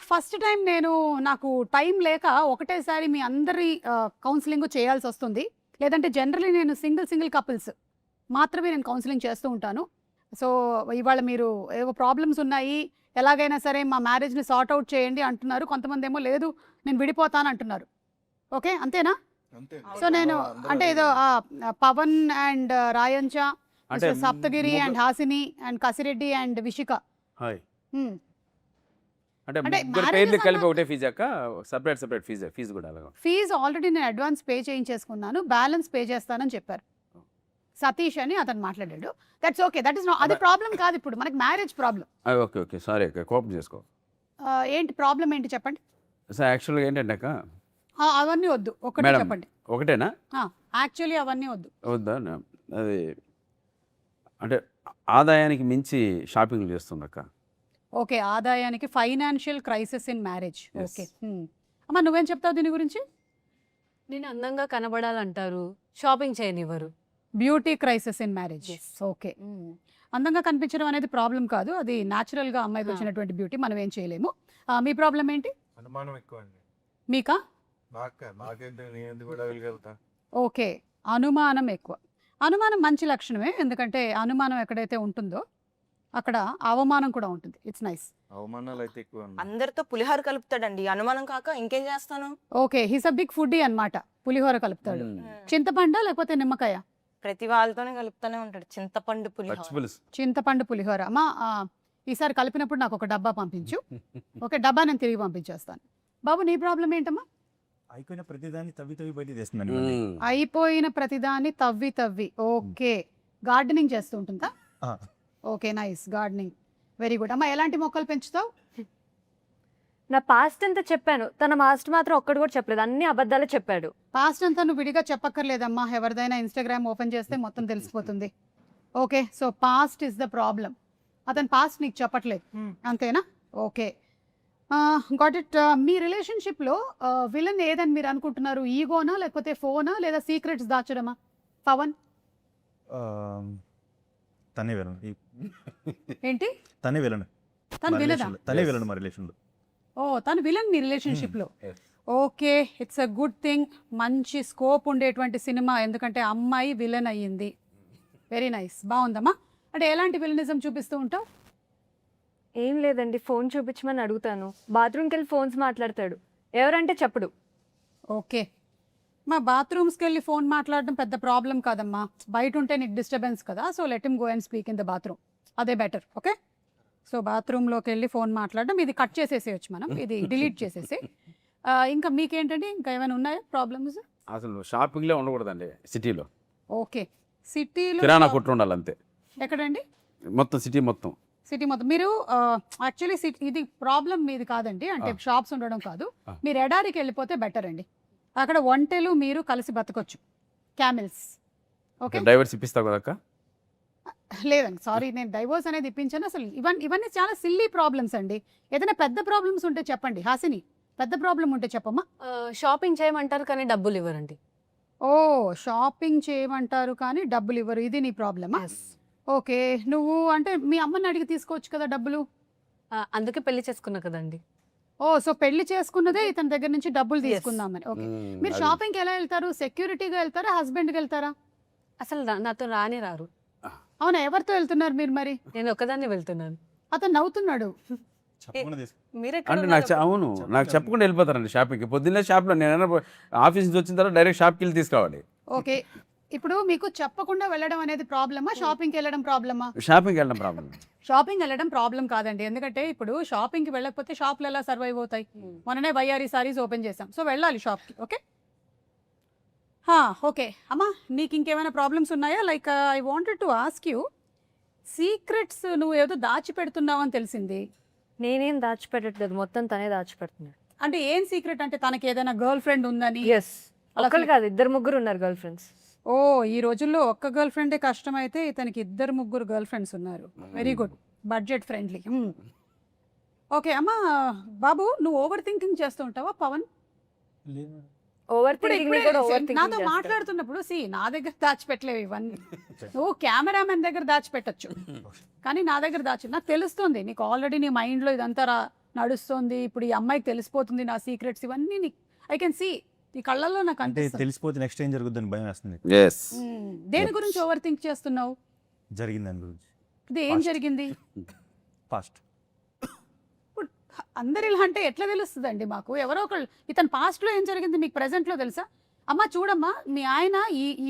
First time నాకు time లేక ఒకటేసారి మీ అందరి కౌన్సిలింగ్ చేయాల్సి వస్తుంది. లేదంటే జనరల్లీ నేను సింగిల్ కపుల్స్ మాత్రమే నేను కౌన్సిలింగ్ చేస్తూ ఉంటాను. సో, ఇవాళ మీరు ఏవో ప్రాబ్లమ్స్ ఉన్నాయి, ఎలాగైనా సరే మా మ్యారేజ్‌ని సార్ట్ ఔట్ చేయండి అంటున్నారు. కొంతమందేమో లేదు నేను విడిపోతాను అంటున్నారు. ఓకే. అంతేనా? అంతే సో, నేను అంటే ఏదో పవన్ అండ్ రాయంచ, అంటే mister Saptagiri and Hasini and Kasireddy and Vishika. Hi హ్మ్. అంటే అంటే ముగ్గురు marriages పేర్లు కలిపి అన్నాక- ఒకటే ఫీజు అక్క, సెపరేట్ ఫీజు కూడా అలాగా. ఫీజు ఆల్రెడీ నేను అడ్వాన్స్ పే చేయించేసుకున్నాను. బ్యాలెన్స్ పే చేస్తానని చెప్పారు. సతీష్ అని అతను మాట్లాడాడు. That's okay. దట్ ఇస్ అది ప్రాబ్లం కాదు. ఇప్పుడు మనకి మ్యారేజ్ ప్రాబ్లం. ఓకే సారీ అక్క, కోపం చేసుకో. ఏంటి ప్రాబ్లం ఏంటి చెప్పండి. సార్ యాక్చువల్గా ఏంటంటే అక్క, అవన్నీ వద్దు, ఒకటి మేడం చెప్పండి. ఒకటేనా యాక్చువల్లీ అవన్నీ వద్దు. వద్దా? అది అంటే ఆదాయానికి మించి షాపింగ్ చేస్తుంది అక్క. ఓకే. ఆదాయానికి financial crisis in marriage. Yes. Okay. అమ్మ నువ్వేం చెప్తావు దీని గురించి? నేను అందంగా కనబడాలంటారు, షాపింగ్ చేయనివ్వరు. Beauty crisis in marriage. Yes. Okay. అందంగా కనిపించడం అనేది ప్రాబ్లం కాదు. అది న్యాచురల్గా అమ్మాయికి ఆ. వచ్చినటువంటి బ్యూటీ, మనం ఏం చేయలేము. మీ ప్రాబ్లం ఏంటి? అనుమానం ఎక్కువ అండి. మీకా? నాకేంటి నేను ఎందుకు కూడా వెళ్ళగలుగుతా? ఓకే. అనుమానం ఎక్కువ. అనుమానం మంచి లక్షణమే. ఎందుకంటే అనుమానం ఎక్కడైతే ఉంటుందో అక్కడ అవమానం కూడా ఉంటుంది. It's nice. అవమానాలు అయితే ఎక్కువ అండి. అందరితో పులిహోర కలుపుతాడండి, అనుమానం కాక ఇంకేం చేస్తాను. Okay. He's a big foodie అన్నమాట. పులిహోర కలుపుతాడు. చింతపండా లేకపోతే నిమ్మకాయ? ప్రతి వాళ్ళతోనే కలుపుతానే ఉంటాడు చింతపండు పులిహోర. పచ్చి పులుసు. చింతపండు పులిహోర. అమ్మా ఈసారి కలిపినప్పుడు నాకు ఒక డబ్బా పంపించు. ఓకే. డబ్బా నేను తిరిగి పంపించేస్తాను. బాబు నీ ప్రాబ్లం ఏంటమ్మా? అయిపోయిన ప్రతిదాన్ని తవ్వి బయట తెస్తున్నాను. అయిపోయిన ప్రతిదాన్ని తవ్వి. ఓకే. గార్డెనింగ్ చేస్తూ ఉంటుందా? Okay. Nice. Gardening very good. అమ్మా ఎలాంటి మొక్కలు పెంచుతావు? నా పాస్ట్ అంతా చెప్పాను, తన మాస్ట్ మాత్రం ఒక్కడు కూడా చెప్పలేదు, అన్ని అబద్ధాలే చెప్పాడు. పాస్ట్ అంతా నువ్వు విడిగా చెప్పక్కర్లేదమ్మా. ఎవరిదైనా ఇన్స్టాగ్రామ్ ఓపెన్ చేస్తే మొత్తం తెలిసిపోతుంది. Okay. So past is the problem. అతను పాస్ట్ నీకు చెప్పట్లేదు, అంతేనా? ఓకే. Got it. మీ రిలేషన్షిప్లో విలన్ ఏదని మీరు అనుకుంటున్నారు? ఈగోనా లేకపోతే ఫోనా లేదా సీక్రెట్స్ దాచడమా? పవన్ తనే వెళ్ళను ఏంటి? తనే వెళ్ళను తను విలదా? తనే Yes. వెళ్ళను మా రిలేషన్లో. ఓ తను విలన్ మీ రిలేషన్షిప్లో. Okay. It's a good thing. మంచి స్కోప్ ఉండేటువంటి సినిమా, ఎందుకంటే అమ్మాయి విలన్ అయ్యింది. Very nice. బాగుందమ్మా. అంటే ఎలాంటి విలనిజం చూపిస్తూ ఉంటావు? ఏం లేదండి, ఫోన్ చూపించమని అడుగుతాను, బాత్రూమ్కి వెళ్ళి ఫోన్స్ మాట్లాడతాడు, ఎవరంటే చెప్పడు. ఓకే. మా బాత్రూమ్స్కి వెళ్ళి ఫోన్ మాట్లాడడం పెద్ద ప్రాబ్లం కాదమ్మా. బయట ఉంటే నీకు డిస్టర్బెన్స్ కదా. So let him go and speak in the bathroom. అదే బెటర్. ఓకే. సో బాత్రూంలోకి వెళ్ళి ఫోన్ మాట్లాడడం, ఇది కట్ చేసేసేయచ్చు మనం, ఇది డిలీట్ చేసేసి. ఇంకా మీకేంటండి, ఇంకా ఏమైనా ఉన్నాయా ప్రాబ్లమ్స్? అసలు షాపింగ్లే ఉండకూడదండి సిటీలో. ఓకే. సిటీలో కిరాణా కొట్లు ఉండాలి అంతే, ఎక్కడండి? మొత్తం సిటీ మొత్తం. సిటీ మొత్తం. మీరు యాక్చువల్లీ సిటీ, ఇది ప్రాబ్లం మీది కాదండి, అంటే షాప్స్ ఉండడం కాదు. మీరు ఎడారికి వెళ్ళిపోతే బెటర్ అండి. అక్కడ ఒంటెలు మీరు కలిసి బతకొచ్చు, క్యామిల్స్. ఓకే. డైవర్స్ ఇప్పిస్తావు కదా అక్క. లేదండి, సారీ, నేను డైవోర్స్ అనేది ఇప్పించాను. అసలు ఇవన్నీ చాలా సిల్లీ ప్రాబ్లమ్స్ అండి. ఏదైనా పెద్ద ప్రాబ్లమ్స్ ఉంటే చెప్పండి. హాసిని, పెద్ద ప్రాబ్లం ఉంటే చెప్పమ్మా. షాపింగ్ చేయమంటారు కానీ డబ్బులు ఇవ్వరండి. ఓ షాపింగ్ చేయమంటారు కానీ డబ్బులు ఇవ్వరు, ఇది నీ ప్రాబ్లమా? ఓకే. నువ్వు అంటే మీ అమ్మని అడిగి తీసుకోవచ్చు కదా డబ్బులు. అందుకే పెళ్లి చేసుకున్నా కదండి. ఓ సో పెళ్లి చేసుకున్నదే ఇతని దగ్గర నుంచి డబ్బులు తీసుకుందామని. ఓకే. మీరు అది- షాపింగ్కి ఎలా వెళ్తారు? సెక్యూరిటీగా వెళ్తారా, హస్బెండ్కి వెళ్తారా? అసలు నాతో రానే రారు. అవునా? ఎవరితో వెళ్తున్నారు మీరు మరి? నేను ఒకదాన్ని వెళ్తున్నాను. అతను నవ్వుతున్నాడు. చెప్పకుండా తీసుకు మీరెక్కడ అంటే నాకు అవును, నాకు చెప్పకుండా వెళ్ళిపోతారండి షాపింగ్కి. పొద్దున్నే షాప్లో నేను ఆఫీస్ నుంచి వచ్చిన తర్వాత డైరెక్ట్ షాప్కి వెళ్ళి తీసుకురావాలి. ఓకే. ఇప్పుడు మీకు చెప్పకుండా వెళ్ళడం అనేది ప్రాబ్లమా, షాపింగ్కి వెళ్ళడం ప్రాబ్లమా? షాపింగ్కి వెళ్ళడం ప్రాబ్లం. షాపింగ్ వెళ్ళడం ప్రాబ్లం కాదండి. ఎందుకంటే ఇప్పుడు షాపింగ్కి వెళ్ళకపోతే షాప్లు ఎలా సర్వైవ్ అవుతాయి? మొన్ననే వైఆర్ఈ సారీస్ ఓపెన్ చేసాం, సో వెళ్ళాలి షాప్కి. ఓకే. ఓకే అమ్మా, నీకు ఇంకేమైనా ప్రాబ్లమ్స్ ఉన్నాయా? Like I wanted to ask you, secrets నువ్వు ఏదో దాచిపెడుతున్నావు అని తెలిసింది. నేనేం దాచిపెట్టట్లేదు, మొత్తం తనే దాచిపెడుతున్నాడు. అంటే ఏం సీక్రెట్? అంటే తనకి ఏదైనా గర్ల్ ఫ్రెండ్ ఉందని? ఎస్, ఒకళ్ళు కాదు, 2-3 ఉన్నారు గర్ల్ ఫ్రెండ్స్. ఓ ఈ రోజుల్లో ఒక్క గర్ల్ ఫ్రెండే కష్టమైతే ఇతనికి 2-3 గర్ల్ ఫ్రెండ్స్ ఉన్నారు. Very good. Budget friendly. Okay అమ్మా. బాబు, నువ్వు ఓవర్ థింకింగ్ చేస్తూ ఉంటావా పవన్? లేదు. ఓవర్ థింకింగ్ కూడా ఓవర్ నాతో థింకింగ్ మాట్లాడుతున్నప్పుడు నా దగ్గర దాచిపెట్టలేవు ఇవన్నీ. నువ్వు కెమెరామెన్ దగ్గర దాచిపెట్టచ్చు, కానీ నా దగ్గర నాకు తెలుస్తుంది. నీకు ఆల్రెడీ నీ మైండ్లో ఇదంతా నడుస్తోంది, ఇప్పుడు ఈ అమ్మాయికి తెలిసిపోతుంది నా సీక్రెట్స్, ఇవన్నీ ఐ కెన్ సీ ఈ కళ్ళల్లో నాకు అంటే అనిపిస్తుంది. తెలిసిపోతే నెక్స్ట్ ఏం జరుగుతుందని భయం వేస్తుంది. ఎస్ దేని గురించి ఓవర్ థింక్ చేస్తున్నావు? జరిగింది దాని గురించి. ఇది ఏం Past. జరిగింది? ఫాస్ట్ ఇప్పుడు అందరు ఇలా అంటే ఎట్లా తెలుస్తుందండి మాకు? ఎవరో ఒకళ్ళు ఇతను past లో ఏం జరిగింది మీకు present లో తెలుసా? అమ్మ చూడమ్మా, మీ ఆయన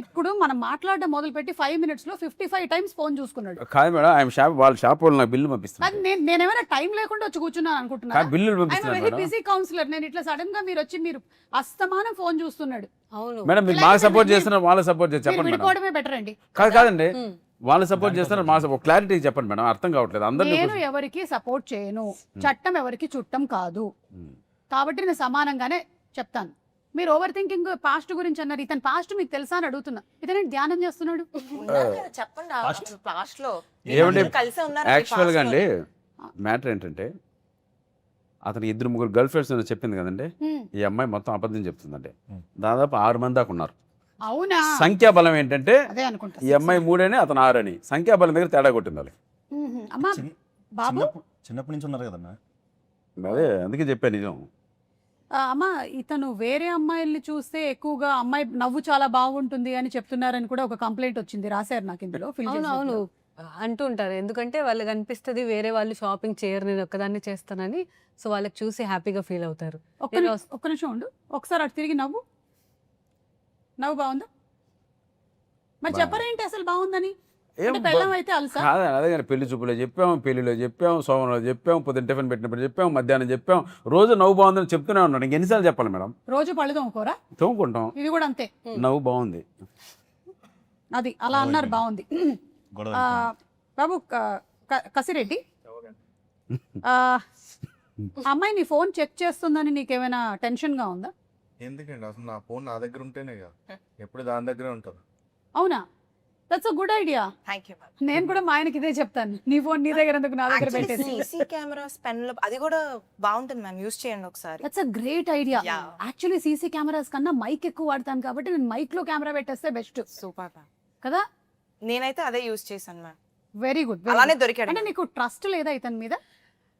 ఇప్పుడు మనం మాట్లాడడం మొదలుపెట్టి 5 minutes లో 55 times ఫోన్ చూసుకున్నాడు. కాదు మేడం, ఆయన వాళ్ళ షాప్ వాళ్ళు నాకు బిల్లు పంపిస్తున్నారు. అది నేనేమైనా టైం లేకుండా వచ్చి కూర్చున్నాను అనుకుంటున్నా? బిల్లులు ఆయన పంపిస్తున్నారు వెరీ మేడం. Busy councillor. నేను ఇట్లా సడన్ గా మీరు వచ్చి మీరు అస్తమానం ఫోన్ చూస్తున్నాడు. అవును. మేడం మీరు ఇలా మాకు అయితే సపోర్ట్ మీరు- చేస్తున్నారు, వాళ్ళకి సపోర్ట్ చేసి మీరు చెప్పండి మేడం. విడిపోవడమే బెటర్ అండి. కాదండి, వాళ్ళు సపోర్ట్ చేస్తున్నారు, మా సపోర్ట్ క్లారిటీ చెప్పండి మేడం, అర్థం కావట్లేదు అందరినీ. నేను ఎవరికి సపోర్ట్ చేయను, చట్టం ఎవరికి చుట్టం కాదు, కాబట్టి నేను సమానంగానే చెప్తాను. మీరు ఓవర్ థింకింగ్ పాస్ట్ గురించి అన్నారు. ఇతను పాస్ట్ మీకు తెలుసా అని అడుగుతున్నా. ఇతను ధ్యానం చేస్తున్నాడు. ఉన్నారు కదా, చెప్పండి లాస్ట్ లో ఏమండి, కలిసే ఉన్నారు యాక్చువల్గా అండి మ్యాటర్ ఏంటంటే అతను 2-3 గర్ల్ ఫ్రెండ్స్ చెప్పింది కదండి, హ్మ్. ఈ అమ్మాయి మొత్తం అబద్ధం చెప్తుందండి. దాదాపు 6 మంది దాకా ఉన్నారు. అవునా? సంఖ్యాబలం ఏంటంటే అదే అనుకుంటా. ఈ అమ్మాయి 3 అని అతను 6 అని, సంఖ్యాబలం దగ్గర తేడా కొట్టింది వాళ్ళకి. అమ్మా బాబు, చిన్నప్పటి నుంచి ఉన్నారు కదన్నా. అదే అందుకే చెప్పాను నిజం. అమ్మా ఇతను వేరే అమ్మాయిల్ని చూస్తే ఎక్కువగా అమ్మాయి నవ్వు చాలా బాగుంటుంది అని చెప్తున్నారని కూడా ఒక కంప్లైంట్ వచ్చింది. రాశారు నాకు ఇందులో fill అవును చేసి అవును పెట్టారు. అంటూ ఉంటారు. ఎందుకంటే వాళ్ళకి అనిపిస్తుంది వేరే వాళ్ళు షాపింగ్ చేయరు, నేను ఒక్కదాన్ని చేస్తానని. సో వాళ్ళకి చూసి హ్యాపీగా ఫీల్ అవుతారు. ఒక్క నిమిషం ఉండు, ఒకసారి అటు తిరిగి నవ్వు. నవ్వు బాగుందా? మరి బాగుంది. చెప్పరేంటి అసలు బాగుందని? ఏం అంటే బెల్లం అయితే అలసా? కాదండి, అదే కానీ పెళ్లి చూపులో చెప్పాం, పెళ్లిలో చెప్పాం, సోమవారం చెప్పాం, పొద్దున్న టిఫిన్ పెట్టినప్పుడు చెప్పాం, మధ్యాహ్నం చెప్పాం, రోజు నవ్వు బాగుందని చెప్తూనే ఉన్నాడు. ఇంకెన్నిసార్లు చెప్పాలి మేడం? రోజు పళ్ళు తోముకోరా? తోముకుంటాం, ఇది కూడా అంతే. నవ్వు బాగుంది. అది అలా అన్నారు, బాగుంది. గొడవ ఆ, బాబు కసిరెడ్డి, ఆ అమ్మాయి నీ ఫోన్ చెక్ చేస్తుందని నీకేమైనా టెన్షన్గా ఉందా? ఎందుకండి అసలు నా ఫోన్ నా దగ్గర ఉంటేనే కదా, ఎప్పుడు దాని దగ్గరే ఉంటుంది. అవునా? That's a good idea. Thank you. నేను కూడా మా ఆయనకి ఇదే చెప్తాను, నీ ఫోన్ నీ దగ్గర ఎందుకు, నా దగ్గర పెట్టేసి. సీసీ కెమెరాస్ పెన్ లో అది కూడా బాగుంటుంది మ్యామ్, యూస్ చేయండి ఒకసారి. That's a great idea. Yeah. Actually CC cameras కన్నా మైక్ ఎక్కువ వాడతాను కాబట్టి నేను మైక్ లో కెమెరా పెట్టేస్తే బెస్ట్ సూపర్ మ్యామ్. కదా. నేనైతే అదే యూస్ చేశాను మ్యామ్. Very good. అలానే దొరికాడు అంటే ma'am. నీకు ట్రస్ట్ లేదా ఇతని మీద?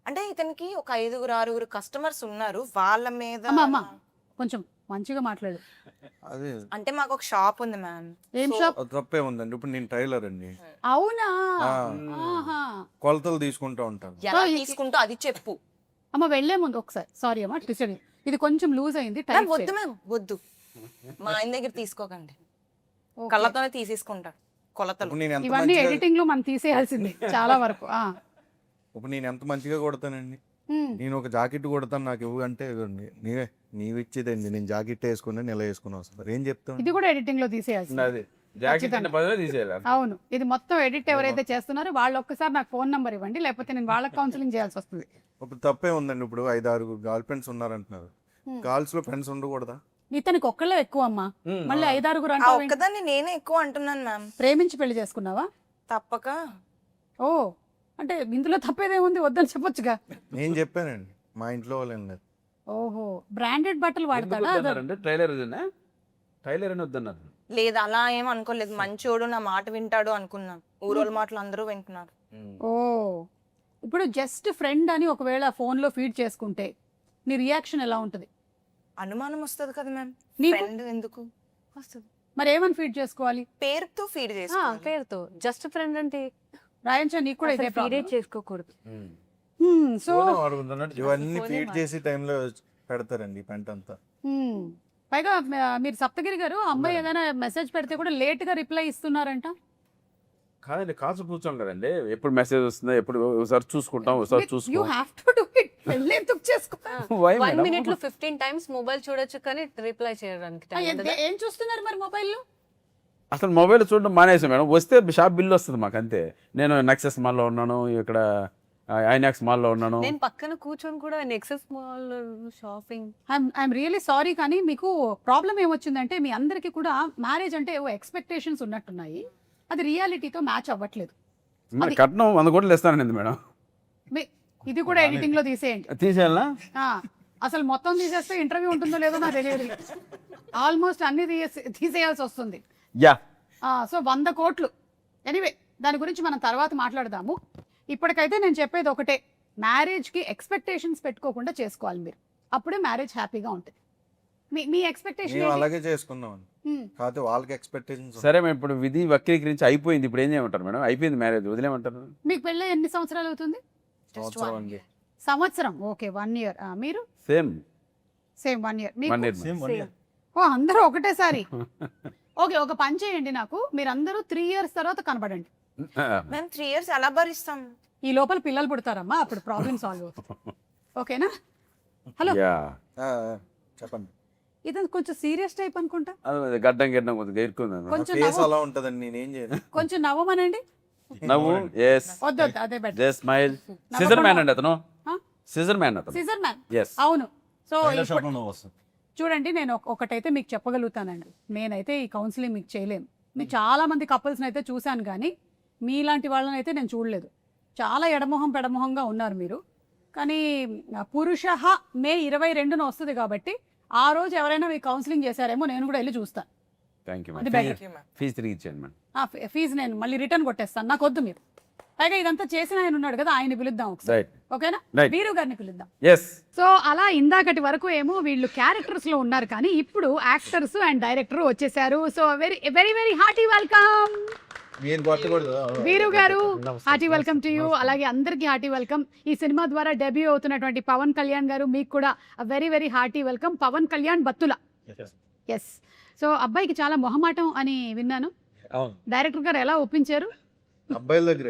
అంటే ఇతనికి ఒక 5-6 కస్టమర్స్ ఉన్నారు, వాళ్ళ మీద అమ్మా కొంచెం మంచిగా మాట్లాడు. అదే అంటే మాకు ఒక షాప్ ఉంది మ్యామ్. ఏం షాప్? అది తప్పే ఉందండి. ఇప్పుడు నేను టైలర్ అండి, అవునా? ఆ. ఆహా. కొలతలు తీసుకుంటూ ఉంటాను. ఎలా So, తీసుకుంటూ అది చెప్పు అమ్మ వెళ్లే ముందు ఒకసారి సారీ అమ్మా, ఇది కొంచెం లూజ్ అయింది, మ్యామ్. టైట్ వద్దు మ్యామ్, వద్దు, మా ఆయన దగ్గర తీసుకోకండి, కళ్ళతోనే తీసేసుకుంటాడు కొలతలు. ఇప్పుడు నేను ఎంత ఇవన్నీ మంచిగా ఎడిటింగ్ లో మనం తీసేయాల్సింది చాలా వరకు. ఇప్పుడు నేను ఎంత మంచిగా కొడతానండి. నేను ఒక జాకెట్ కొడతాను, నాకు ఇవ్వు అంటే ఇవ్వండి. నీవు ఇచ్చేదండి, నేను జాకెట్ వేసుకుని నెల వేసుకుని వస్తాను. ఏం చెప్తాను? ఇది కూడా ఎడిటింగ్ లో తీసేయాల్సింది. అది జాకెట్ బదులు తీసేయాలి. అవును, ఇది మొత్తం ఎడిట్ ఎవరైతే చేస్తున్నారో వాళ్ళు ఒక్కసారి నాకు ఫోన్ నంబర్ ఇవ్వండి, లేకపోతే నేను వాళ్ళకి కౌన్సిలింగ్ చేయాల్సి వస్తుంది. ఇప్పుడు తప్పే ఉందండి. ఇప్పుడు 5-6 గర్ల్ ఫ్రెండ్స్ ఉన్నారంటున్నారు, గర్ల్స్ లో ఫ్రెండ్స్ ఉండకూడదా? ఇతనికి ఒక్కళ్ళే ఎక్కువ అమ్మా, మళ్ళీ 5-6 ఆ అంటావు. ఒక్కదాన్ని నేనే ఎక్కువ అంటున్నాను మ్యామ్. ప్రేమించి పెళ్లి చేసుకున్నావా? తప్పక. ఓ, అంటే ఇందులో తప్పేదేముంది, వద్దని చెప్పొచ్చుగా. నేను చెప్పానండి, మా ఇంట్లో వాళ్ళు ఏం లేదు. ఓహో, బ్రాండెడ్ బట్టలు వాడతాడా? టైలర్ టైలర్ అని వద్దన్నారు. లేదు అలా ఏం అనుకోలేదు, మంచోడు నా మాట వింటాడు అనుకున్నాం. ఊరోళ్ళ మాటలు అందరూ వింటున్నారు. ఓ, ఇప్పుడు జస్ట్ ఫ్రెండ్ అని ఒకవేళ ఫోన్ లో ఫీడ్ చేసుకుంటే నీ రియాక్షన్ ఎలా ఉంటుంది? అనుమానం వస్తుంది కదా మ్యామ్. నీకు? ఫ్రెండ్ ఎందుకు వస్తుంది. మరి ఏమని ఫీడ్ చేసుకోవాలి? పేరుతో ఫీడ్ చేసుకోవాలి. పేరుతో జస్ట్ ఫ్రెండ్ అంటే రాయంచా, నీకు కూడా ఇదే ఫీడ్ చేసుకోకూడదు. సో ఇవన్నీ ఫీడ్ చేసి టైంలో పెడతారండి ఈ పెంట అంతా. పైగా మీరు సప్తగిరి గారు, అమ్మాయి ఏదైనా మెసేజ్ పెడితే కూడా లేట్ గా రిప్లై ఇస్తున్నారంట. కాదండి, కాసు కూర్చోం కదండి, ఎప్పుడు మెసేజ్ వస్తుందో ఎప్పుడు ఒకసారి చూసుకుంటాం, ఒకసారి యూ చూసుకో. Have to do it. పెళ్లి ఎందుకు చేసుకో? Why, 1 madam? minute లో 15 times మొబైల్ చూడొచ్చు కానీ రిప్లై చేయడానికి time ఉండదా? ఏం చూస్తున్నారు మరి మొబైల్లో? అసలు మొబైల్ చూడడం మానేసాం మేడం. వస్తే షాప్ బిల్ వస్తుంది మాకు అంతే. నేను నెక్సెస్ మాల్లో ఉన్నాను, ఇక్కడ ఐనాక్స్ మాల్లో ఉన్నాను. నేను పక్కన కూర్చొని కూడా nexus mall shopping. I'm really sorry, కానీ మీకు ప్రాబ్లం ఏమొచ్చిందంటే మీ అందరికీ కూడా మ్యారేజ్ అంటే ఏవో ఎక్స్పెక్టేషన్స్ ఉన్నట్టున్నాయి, అది రియాలిటీతో మ్యాచ్ అవ్వట్లేదు. మరి కట్నం 100 కోట్లు ఇస్తానండి మేడం. ఇది కూడా ఎడిటింగ్ లో తీసేయండి. తీసేయాలా? అసలు మొత్తం తీసేస్తే ఇంటర్వ్యూ ఉంటుందో లేదో నాకు తెలియదు. ఆల్మోస్ట్ అన్ని తీసేయాల్సి వస్తుంది. యా. సో 100 కోట్లు. ఎనీవే, దాని గురించి మనం తర్వాత మాట్లాడదాము. ఇప్పటికైతే నేను చెప్పేది ఒకటే, మ్యారేజ్కి ఎక్స్పెక్టేషన్స్ పెట్టుకోకుండా చేసుకోవాలి మీరు, అప్పుడే మ్యారేజ్ హ్యాపీగా ఉంటుంది. మీ ఎక్స్పెక్టేషన్ మేము అలాగే చేసుకున్నాం కాకపోతే వాళ్ళకి ఎక్స్పెక్టేషన్స్ సరే మేడం, ఇప్పుడు విధి వక్రీకరించి అయిపోయింది, ఇప్పుడు ఏం చేయమంటారు మేడం? అయిపోయింది మ్యారేజ్, వదిలేమంటారు? మీకు పెళ్ళి ఎన్ని సంవత్సరాలు అవుతుంది? సంవత్సరం అండి. సంవత్సరం, ఓకే 1 year. మీరు same same 1 year. 1 year. Same 1 year. ఓ అందరూ ఒకటేసారి. ఓకే, ఒక పని చేయండి, నాకు మీరందరూ 3 years తర్వాత కనబడండి. మేము 3 years ఎలా భరిస్తాం? ఈ లోపల పిల్లలు పుడతారమ్మా, అప్పుడు ప్రాబ్లమ్ సాల్వ్ అవుతుంది. ఓకేనా? హలో, చెప్పండి. ఇదంతా కొంచెం సీరియస్ టైప్ అనుకుంటా. గడ్డం గిడ్డం కొద్దిగా ఎరుకుంది. కొంచెం ఫేస్ అలా ఉంటదండి, నేనేం చేయను. కొంచెం నవ్వమనండి. నవ్వు, ఎస్, వద్దు వద్దు, అదే better. Just smile. Scissor man అండి అతను, సిజర్ మ్యాన్ అతను. Scissor man, yes. అవును. సో టైలర్ షాప్లో నువ్వు వస్తుంది. చూడండి, నేను ఒకటైతే మీకు చెప్పగలుగుతానండి, నేనైతే ఈ కౌన్సిలింగ్ మీకు చేయలేను. నేను చాలా మంది కపుల్స్ని అయితే చూశాను, కానీ మీలాంటి వాళ్ళని అయితే నేను చూడలేదు. చాలా ఎడమొహం పెడమొహంగా ఉన్నారు మీరు. కానీ పురుష మే 22న వస్తుంది కాబట్టి ఆ రోజు ఎవరైనా మీకు కౌన్సిలింగ్ చేశారేమో నేను కూడా వెళ్ళి చూస్తాను. థ్యాంక్ యూ అది మేడం. better. ఫీజు తిరిగి ఇచ్చేయండి మేడం. ఫీజు నేను మళ్ళీ రిటర్న్ కొట్టేస్తాను, నాకు వద్దు మీరు. పైగా ఇదంతా చేసిన ఆయన ఉన్నాడు కదా, ఆయన పిలుద్దాం ఒకసారి. రైట్, ఓకేనా? Right. వీరు గారిని పిలుద్దాం. ఎస్. సో అలా ఇందాకటి వరకు ఏమో వీళ్ళు క్యారెక్టర్స్ లో ఉన్నారు, కానీ ఇప్పుడు యాక్టర్స్ అండ్ డైరెక్టర్ వచ్చేసారు. So very very very hearty welcome వీరు గారు, హార్టీ వెల్కమ్ టు యూ. అలాగే అందరికీ హార్టీ వెల్కమ్. ఈ సినిమా ద్వారా డెబ్యూ అవుతున్నటువంటి పవన్ కళ్యాణ్ గారు, మీకు కూడా very very hearty welcome. Pawan Kalyan Battula. Yes. So అబ్బాయికి చాలా మొహమాటం అని విన్నాను, డైరెక్టర్ గారు ఎలా ఒప్పించారు? అబ్బాయిల దగ్గర